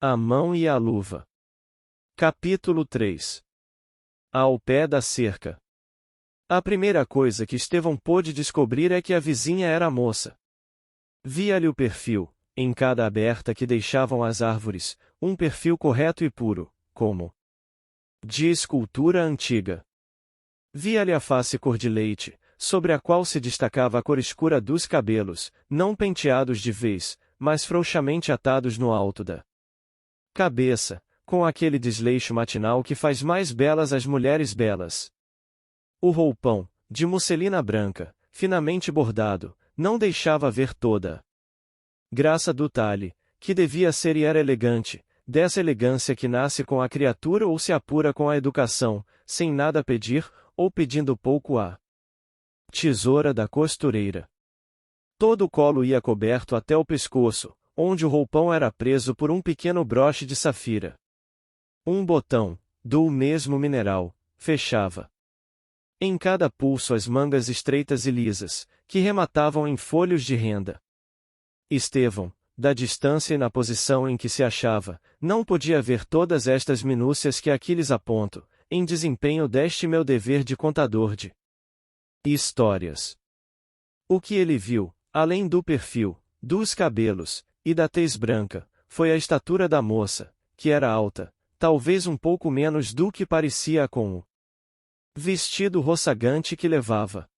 A mão e a luva. Capítulo 3. Ao pé da cerca. A primeira coisa que Estevão pôde descobrir é que a vizinha era moça. Via-lhe o perfil, em cada aberta que deixavam as árvores, um perfil correto e puro, como de escultura antiga. Via-lhe a face cor de leite, sobre a qual se destacava a cor escura dos cabelos, não penteados de vez, mas frouxamente atados no alto da cabeça, com aquele desleixo matinal que faz mais belas as mulheres belas. O roupão, de musselina branca, finamente bordado, não deixava ver toda a graça do talhe, que devia ser e era elegante, dessa elegância que nasce com a criatura ou se apura com a educação, sem nada pedir, ou pedindo pouco à tesoura da costureira. Todo o colo ia coberto até o pescoço, onde o roupão era preso por um pequeno broche de safira. Um botão, do mesmo mineral, fechava em cada pulso as mangas estreitas e lisas, que rematavam em folhos de renda. Estevão, da distância e na posição em que se achava, não podia ver todas estas minúcias que aqui lhes aponto, em desempenho deste meu dever de contador de histórias. O que ele viu, além do perfil, dos cabelos, e da tez branca, foi a estatura da moça, que era alta, talvez um pouco menos do que parecia com o vestido roçagante que levava.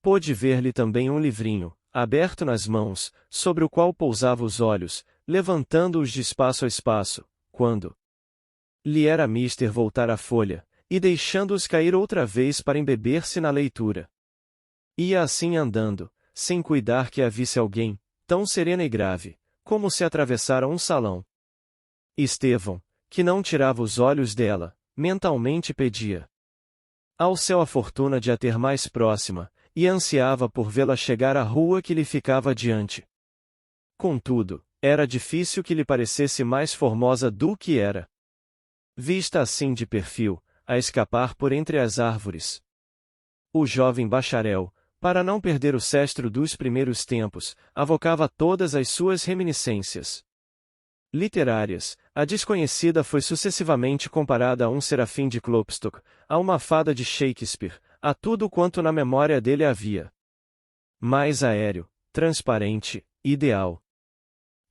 Pôde ver-lhe também um livrinho, aberto nas mãos, sobre o qual pousava os olhos, levantando-os de espaço a espaço, quando lhe era mister voltar a folha, e deixando-os cair outra vez para embeber-se na leitura. Ia assim andando, sem cuidar que a visse alguém, tão serena e grave, como se atravessara um salão. Estevão, que não tirava os olhos dela, mentalmente pedia ao céu a fortuna de a ter mais próxima, e ansiava por vê-la chegar à rua que lhe ficava adiante. Contudo, era difícil que lhe parecesse mais formosa do que era. Vista assim de perfil, a escapar por entre as árvores. O jovem bacharel, para não perder o sestro dos primeiros tempos, avocava todas as suas reminiscências literárias. A desconhecida foi sucessivamente comparada a um serafim de Klopstock, a uma fada de Shakespeare, a tudo quanto na memória dele havia mais aéreo, transparente, ideal.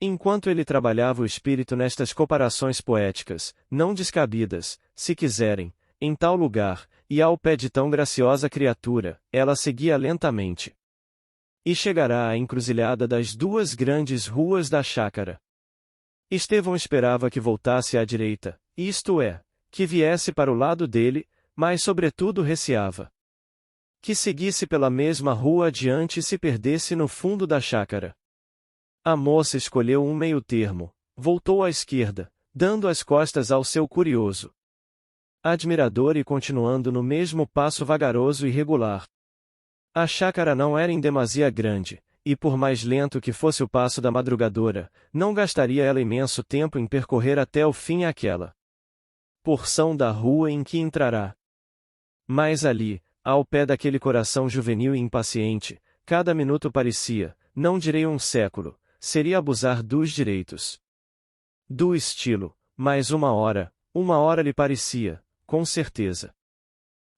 Enquanto ele trabalhava o espírito nestas comparações poéticas, não descabidas, se quiserem, em tal lugar, e ao pé de tão graciosa criatura, ela seguia lentamente. E chegará à encruzilhada das duas grandes ruas da chácara. Estevão esperava que voltasse à direita, isto é, que viesse para o lado dele, mas sobretudo receava que seguisse pela mesma rua adiante e se perdesse no fundo da chácara. A moça escolheu um meio-termo, voltou à esquerda, dando as costas ao seu curioso admirador e continuando no mesmo passo vagaroso e regular. A chácara não era em demasia grande, e por mais lento que fosse o passo da madrugadora, não gastaria ela imenso tempo em percorrer até o fim aquela porção da rua em que entrará. Mas ali, ao pé daquele coração juvenil e impaciente, cada minuto parecia, não direi um século, seria abusar dos direitos do estilo, mas uma hora lhe parecia, com certeza.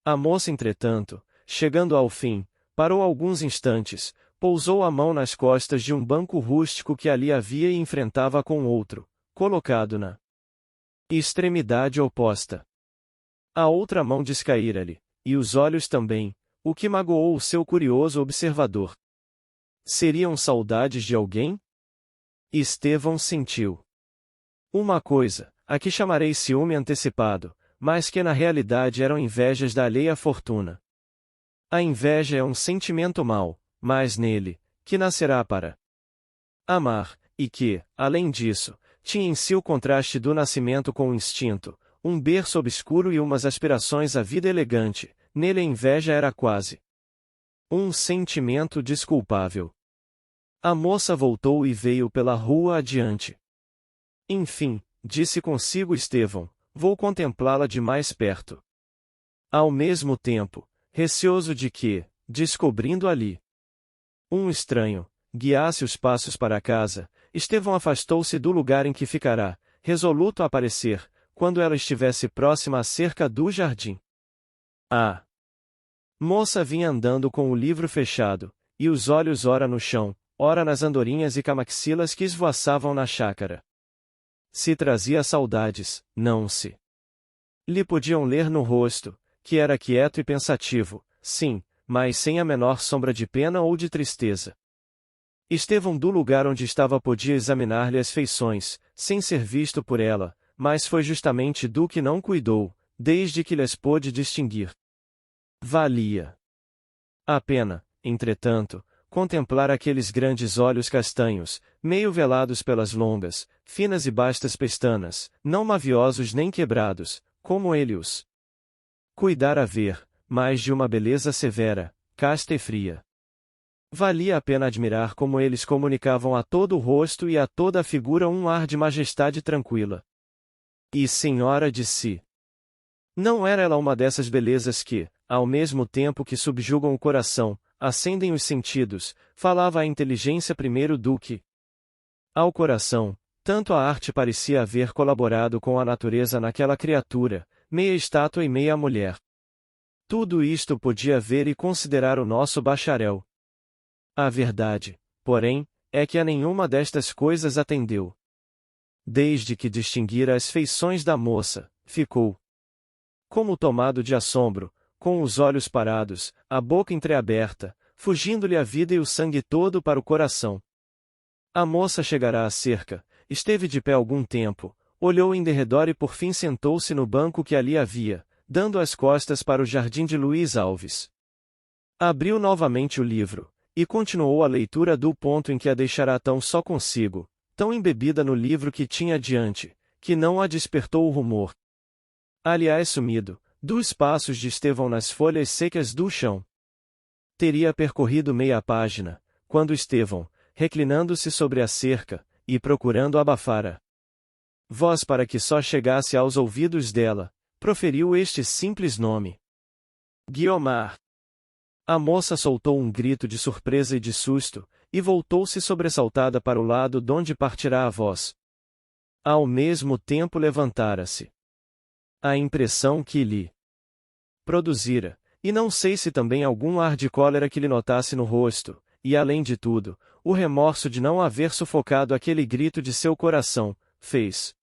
A moça, entretanto, chegando ao fim, parou alguns instantes, pousou a mão nas costas de um banco rústico que ali havia e enfrentava com outro, colocado na extremidade oposta. A outra mão descaíra-lhe, e os olhos também, o que magoou o seu curioso observador. Seriam saudades de alguém? Estevão sentiu uma coisa, a que chamarei ciúme antecipado, mas que na realidade eram invejas da alheia fortuna. A inveja é um sentimento mau, mas nele, que nascerá para amar, e que, além disso, tinha em si o contraste do nascimento com o instinto, um berço obscuro e umas aspirações à vida elegante, nele a inveja era quase um sentimento desculpável. A moça voltou e veio pela rua adiante. Enfim, disse consigo Estevão, vou contemplá-la de mais perto. Ao mesmo tempo, receoso de que, descobrindo ali um estranho, guiasse os passos para casa, Estevão afastou-se do lugar em que ficará, resoluto a aparecer, quando ela estivesse próxima à cerca do jardim. A moça vinha andando com o livro fechado, e os olhos ora no chão, ora nas andorinhas e camaxilas que esvoaçavam na chácara. Se trazia saudades, não se lhe podiam ler no rosto, que era quieto e pensativo, sim, mas sem a menor sombra de pena ou de tristeza. Estevão do lugar onde estava podia examinar-lhe as feições, sem ser visto por ela, mas foi justamente do que não cuidou, desde que lhes pôde distinguir. Valia a pena, entretanto, contemplar aqueles grandes olhos castanhos, meio velados pelas longas, finas e bastas pestanas, não maviosos nem quebrados, como ele os cuidara ver, mas de uma beleza severa, casta e fria. Valia a pena admirar como eles comunicavam a todo o rosto e a toda a figura um ar de majestade tranquila e senhora de si. Não era ela uma dessas belezas que, ao mesmo tempo que subjugam o coração, acendem os sentidos, falava à inteligência primeiro do que ao coração, tanto a arte parecia haver colaborado com a natureza naquela criatura, meia estátua e meia mulher. Tudo isto podia ver e considerar o nosso bacharel. A verdade, porém, é que a nenhuma destas coisas atendeu. Desde que distinguira as feições da moça, ficou como tomado de assombro, com os olhos parados, a boca entreaberta, fugindo-lhe a vida e o sangue todo para o coração. A moça chegara à cerca, esteve de pé algum tempo, olhou em derredor e por fim sentou-se no banco que ali havia, dando as costas para o jardim de Luís Alves. Abriu novamente o livro, e continuou a leitura do ponto em que a deixará tão só consigo, tão embebida no livro que tinha diante, que não a despertou o rumor. Aliás sumido, dos passos de Estevão nas folhas secas do chão. Teria percorrido meia página, quando Estevão, reclinando-se sobre a cerca, e procurando abafar a voz para que só chegasse aos ouvidos dela, proferiu este simples nome: Guiomar. A moça soltou um grito de surpresa e de susto, e voltou-se sobressaltada para o lado donde partirá a voz. Ao mesmo tempo levantara-se. A impressão que lhe produzira, e não sei se também algum ar de cólera que lhe notasse no rosto, e além de tudo, o remorso de não haver sufocado aquele grito de seu coração, fez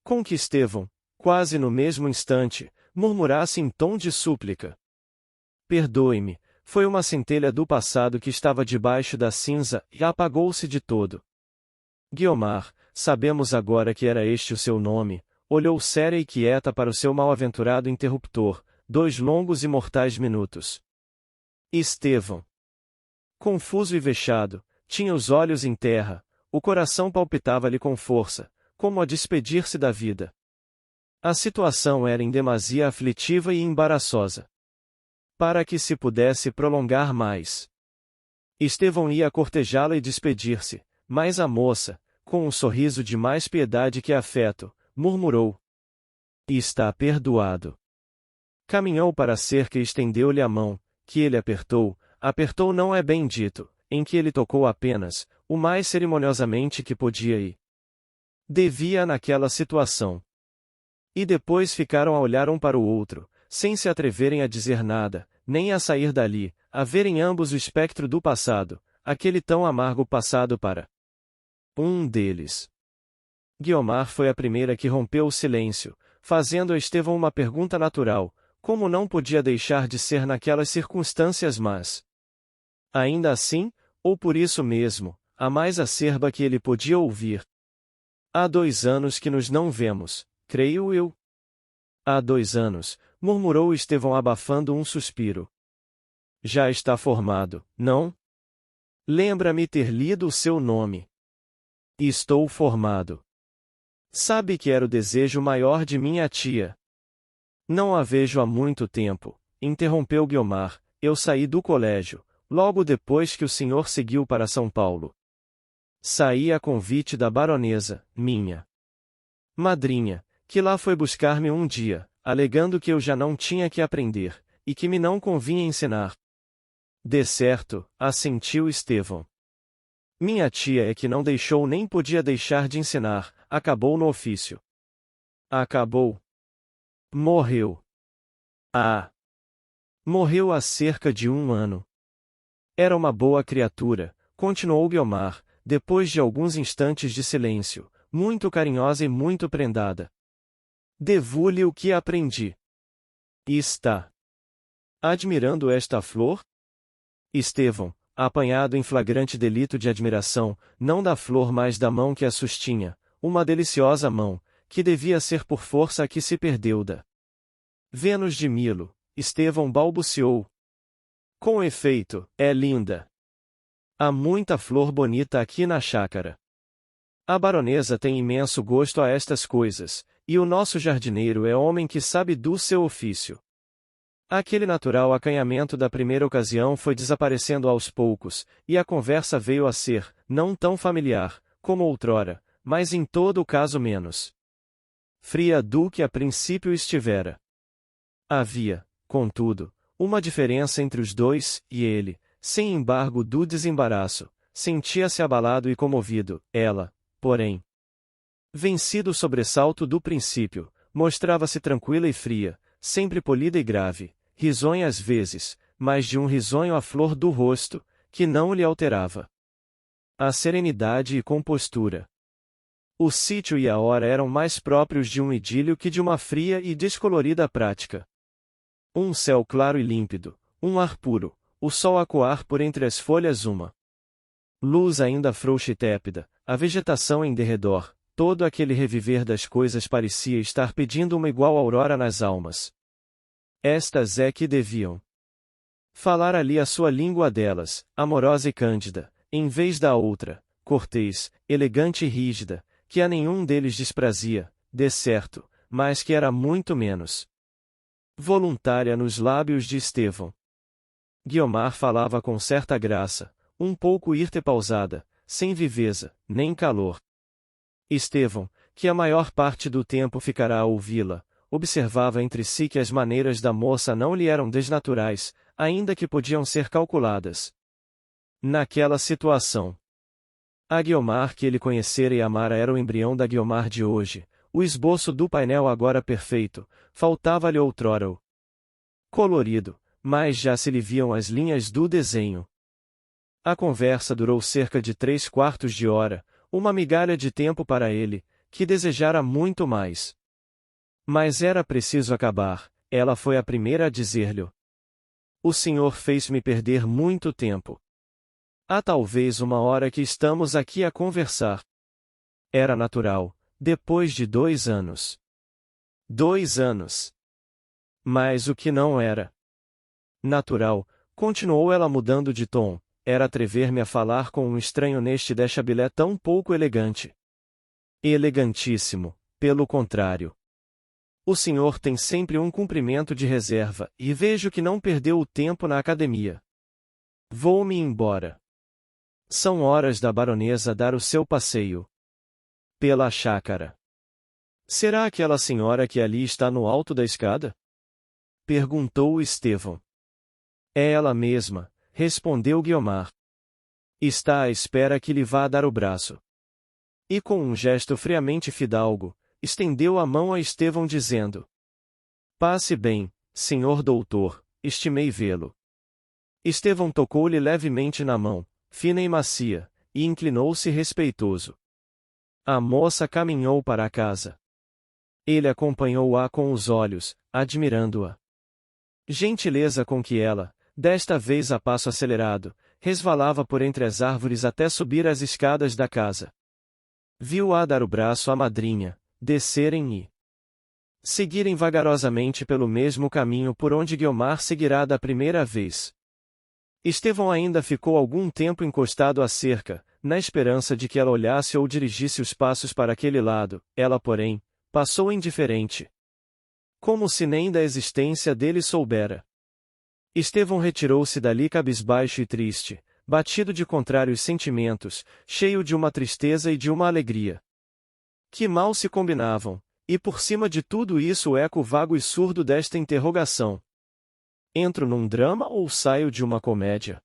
com que Estevão, quase no mesmo instante, murmurasse em tom de súplica: Perdoe-me, foi uma centelha do passado que estava debaixo da cinza e apagou-se de todo. Guiomar, sabemos agora que era este o seu nome, olhou séria e quieta para o seu mal-aventurado interruptor, 2 longos e mortais minutos. Estevão, confuso e vexado, tinha os olhos em terra, o coração palpitava-lhe com força, como a despedir-se da vida. A situação era em demasia aflitiva e embaraçosa para que se pudesse prolongar mais. Estevão ia cortejá-la e despedir-se, mas a moça, com um sorriso de mais piedade que afeto, murmurou: Está perdoado. Caminhou para a cerca e estendeu-lhe a mão, que ele apertou não é bem dito, em que ele tocou apenas, o mais cerimoniosamente que podia e devia naquela situação. E depois ficaram a olhar um para o outro, sem se atreverem a dizer nada, nem a sair dali, a verem ambos o espectro do passado, aquele tão amargo passado para um deles. Guiomar foi a primeira que rompeu o silêncio, fazendo a Estevão uma pergunta natural, como não podia deixar de ser naquelas circunstâncias, mas ainda assim, ou por isso mesmo, a mais acerba que ele podia ouvir. Há 2 anos que nos não vemos, creio eu. Há 2 anos, murmurou Estevão abafando um suspiro. Já está formado, não? Lembra-me ter lido o seu nome. Estou formado. Sabe que era o desejo maior de minha tia. Não a vejo há muito tempo, interrompeu Guiomar, eu saí do colégio, logo depois que o senhor seguiu para São Paulo. Saí a convite da baronesa, minha madrinha, que lá foi buscar-me um dia, alegando que eu já não tinha que aprender, e que me não convinha ensinar. De certo, assentiu Estevão. Minha tia é que não deixou nem podia deixar de ensinar, acabou no ofício. Acabou. Morreu. Ah! Morreu há cerca de 1 ano. Era uma boa criatura, continuou Guiomar, depois de alguns instantes de silêncio, muito carinhosa e muito prendada. Devo-lhe o que aprendi. E está admirando esta flor? Estevão, apanhado em flagrante delito de admiração, não da flor mas da mão que a sustinha, uma deliciosa mão, que devia ser por força a que se perdeu da Vênus de Milo, Estevão balbuciou. Com efeito, é linda. Há muita flor bonita aqui na chácara. A baronesa tem imenso gosto a estas coisas, e o nosso jardineiro é homem que sabe do seu ofício. Aquele natural acanhamento da primeira ocasião foi desaparecendo aos poucos, e a conversa veio a ser, não tão familiar, como outrora, mas em todo o caso menos fria do que a princípio estivera. Havia, contudo, uma diferença entre os dois, e ele, sem embargo do desembaraço, sentia-se abalado e comovido, ela, porém, vencido o sobressalto do princípio, mostrava-se tranquila e fria, sempre polida e grave, risonha às vezes, mas de um risonho à flor do rosto, que não lhe alterava a serenidade e compostura. O sítio e a hora eram mais próprios de um idílio que de uma fria e descolorida prática. Um céu claro e límpido, um ar puro, o sol a coar por entre as folhas uma luz ainda frouxa e tépida, a vegetação em derredor, todo aquele reviver das coisas parecia estar pedindo uma igual aurora nas almas. Estas é que deviam falar ali a sua língua delas, amorosa e cândida, em vez da outra, cortês, elegante e rígida, que a nenhum deles desprazia, de certo, mas que era muito menos voluntária nos lábios de Estevão. Guiomar falava com certa graça, um pouco hirta e pausada, sem viveza, nem calor. Estevão, que a maior parte do tempo ficará a ouvi-la, observava entre si que as maneiras da moça não lhe eram desnaturais, ainda que podiam ser calculadas. Naquela situação, a Guiomar que ele conhecera e amara era o embrião da Guiomar de hoje, o esboço do painel agora perfeito, faltava-lhe outrora o colorido, mas já se lhe viam as linhas do desenho. A conversa durou cerca de 3/4 de hora, uma migalha de tempo para ele, que desejara muito mais. Mas era preciso acabar, ela foi a primeira a dizer-lhe. O senhor fez-me perder muito tempo. Há talvez 1 hora que estamos aqui a conversar. Era natural, depois de 2 anos. 2 anos. Mas o que não era natural, continuou ela mudando de tom, era atrever-me a falar com um estranho neste deschabilé tão pouco elegante. Elegantíssimo, pelo contrário. O senhor tem sempre um cumprimento de reserva, e vejo que não perdeu o tempo na academia. Vou-me embora. São horas da baronesa dar o seu passeio pela chácara. Será aquela senhora que ali está no alto da escada? Perguntou Estevão. É ela mesma, respondeu Guiomar. Está à espera que lhe vá dar o braço. E com um gesto friamente fidalgo, estendeu a mão a Estevão dizendo: Passe bem, senhor doutor, estimei vê-lo. Estevão tocou-lhe levemente na mão, fina e macia, e inclinou-se respeitoso. A moça caminhou para a casa. Ele acompanhou-a com os olhos, admirando-a gentileza com que ela, desta vez a passo acelerado, resvalava por entre as árvores até subir as escadas da casa. Viu-a dar o braço à madrinha, descerem e seguirem vagarosamente pelo mesmo caminho por onde Guiomar seguirá da primeira vez. Estevão ainda ficou algum tempo encostado à cerca, na esperança de que ela olhasse ou dirigisse os passos para aquele lado, ela porém, passou indiferente. Como se nem da existência dele soubera. Estevão retirou-se dali cabisbaixo e triste, batido de contrários sentimentos, cheio de uma tristeza e de uma alegria que mal se combinavam, e por cima de tudo isso o eco vago e surdo desta interrogação: entro num drama ou saio de uma comédia?